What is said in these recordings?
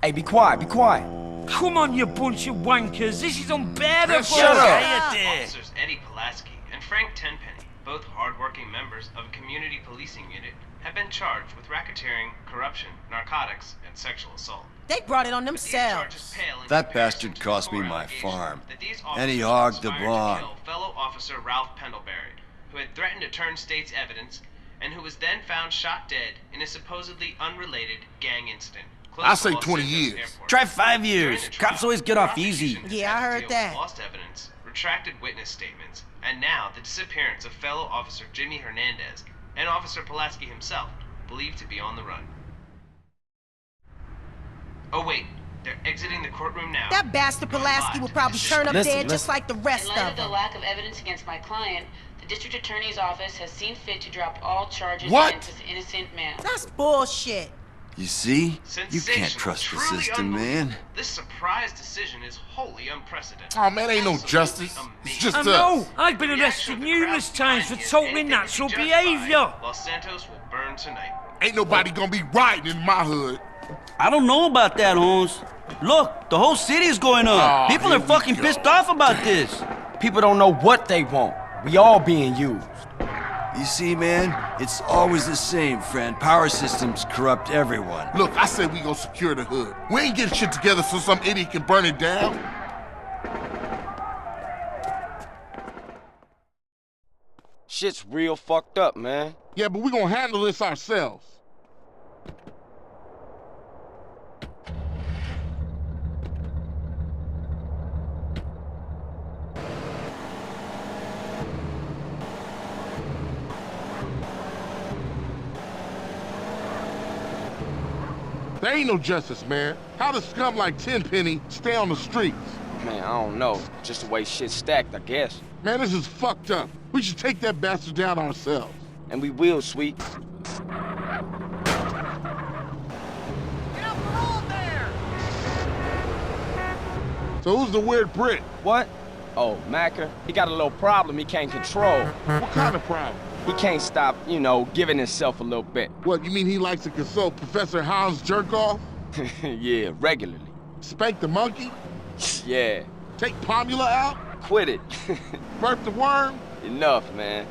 Hey, be quiet, be quiet. Come on, you bunch of wankers. This is unbearable. Shut up. Officers Eddie Pulaski and Frank Tenpenny, both hard-working members of a community policing unit, have been charged with racketeering, corruption, narcotics, and sexual assault. They brought it on themselves. That bastard cost me my farm. And he hogged the barn. Fellow officer Ralph Pendlebury, who had threatened to turn state's evidence, and who was then found shot dead in a supposedly unrelated gang incident. I say 20 years. Try 5 years. Cops always get off easy. Yeah, I heard that. Lost evidence, retracted witness statements, and now the disappearance of fellow officer Jimmy Hernandez and Officer Pulaski himself, believed to be on the run. Oh wait, they're exiting the courtroom now. That bastard Pulaski will probably turn up dead just like the rest of of them. In light of the them. lack of evidence against my client, the district attorney's office has seen fit to drop all charges What? against this innocent man. That's bullshit. You see? You can't Sensational, trust the truly system, man. unbelievable. This surprise decision is wholly unprecedented. Oh, man, ain't no justice. It's just I us. know. I've been arrested numerous times for totally natural behavior. Los Santos will burn tonight. Ain't nobody gonna be rioting in my hood. I don't know about that, Holmes. Look, the whole city is going up. Oh, People here are we fucking go. pissed off about this. People don't know what they want. We all being used. You see, man? It's always the same, friend. Power systems corrupt everyone. Look, I said we gonna secure the hood. We ain't getting shit together so some idiot can burn it down. Shit's real fucked up, man. Yeah, but we gonna handle this ourselves. There ain't no justice, man. How does scum like Tenpenny stay on the streets? Man, I don't know. Just the way shit's stacked, I guess. Man, this is fucked up. We should take that bastard down ourselves. And we will, sweet. Get up road there! So who's the weird Brit? What? Oh, Macker. He got a little problem he can't control. What kind of problem? He can't stop, you know, giving himself a little bit. What, you mean he likes to consult Professor Hans Jerkoff? Yeah, regularly. Spank the monkey? Yeah. Take Pomula out? Quit it. Birth the worm? Enough, man.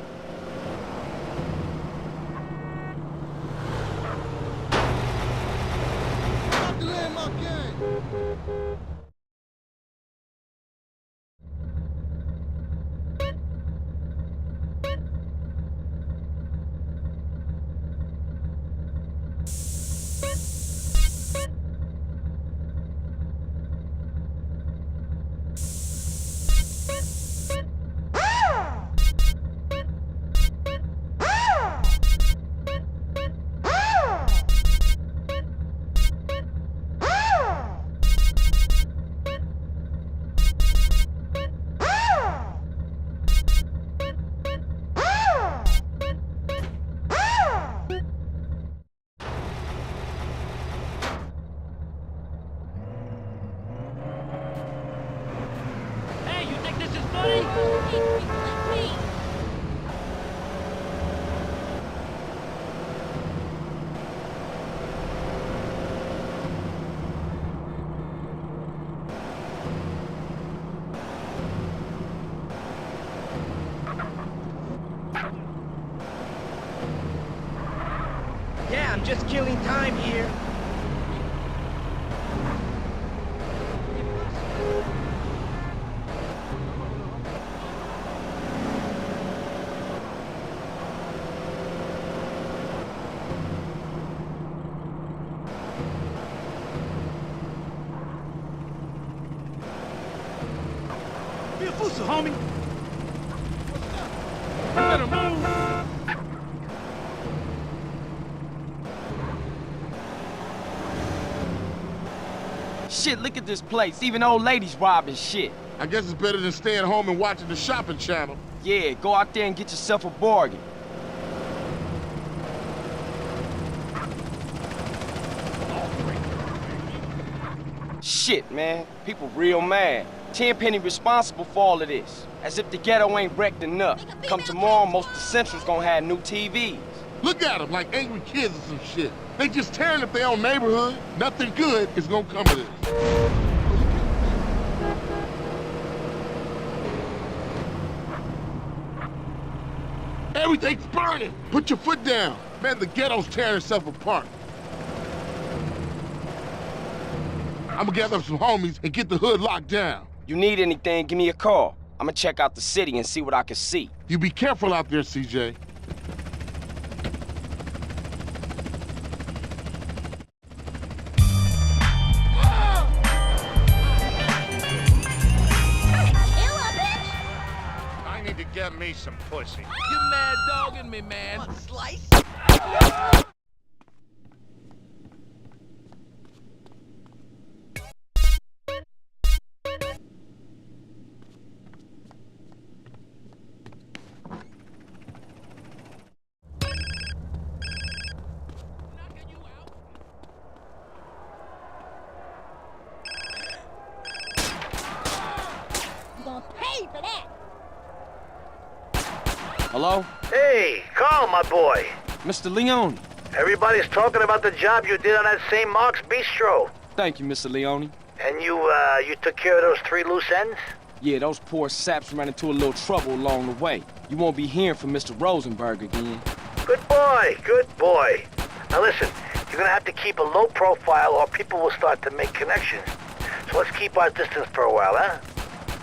Hey, you think this is funny? Yeah, I'm just killing time here. Be a fool, homie. You better move. Shit, look at this place. Even old ladies robbing shit. I guess it's better than staying home and watching the shopping channel. Yeah, go out there and get yourself a bargain. Shit, man. People real mad. Tenpenny responsible for all of this. As if the ghetto ain't wrecked enough. Come tomorrow, most of the Central's gonna have new TVs. Look at them like angry kids or some shit. They just tearing up their own neighborhood. Nothing good is gonna come of this. Everything's burning. Put your foot down. Man, the ghetto's tearing itself apart. I'm gonna gather up some homies and get the hood locked down. You need anything, give me a call. I'm gonna check out the city and see what I can see. You be careful out there, CJ. I need to get me some pussy. You mad dogging me, man. Want a slice? Hello? Hey, Carl, my boy. Mr. Leone. Everybody's talking about the job you did on that St. Mark's Bistro. Thank you, Mr. Leone. And you took care of those 3 loose ends? Yeah, those poor saps ran into a little trouble along the way. You won't be hearing from Mr. Rosenberg again. Good boy, good boy. Now listen, you're gonna have to keep a low profile or people will start to make connections. So let's keep our distance for a while, huh?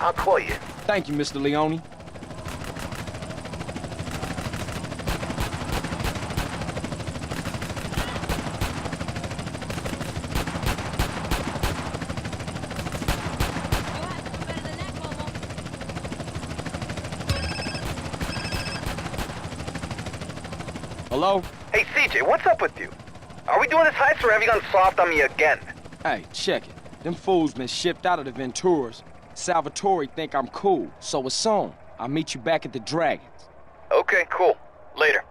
I'll call you. Thank you, Mr. Leone. Hello? Hey, CJ, what's up with you? Are we doing this heist or have you gone soft on me again? Hey, check it. Them fools been shipped out of the Venturas. Salvatore think I'm cool, so it's on. I'll meet you back at the Dragons. Okay, cool. Later.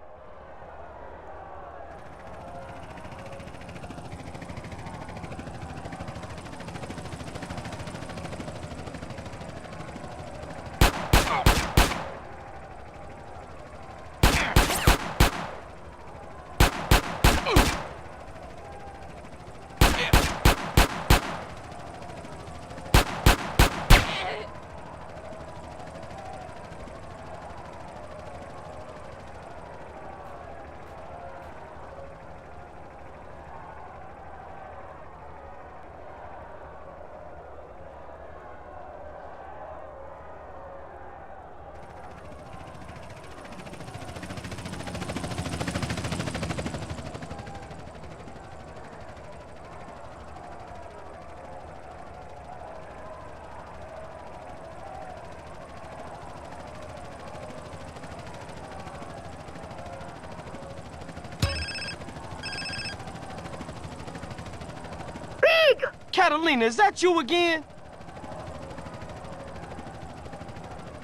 Catalina, is that you again?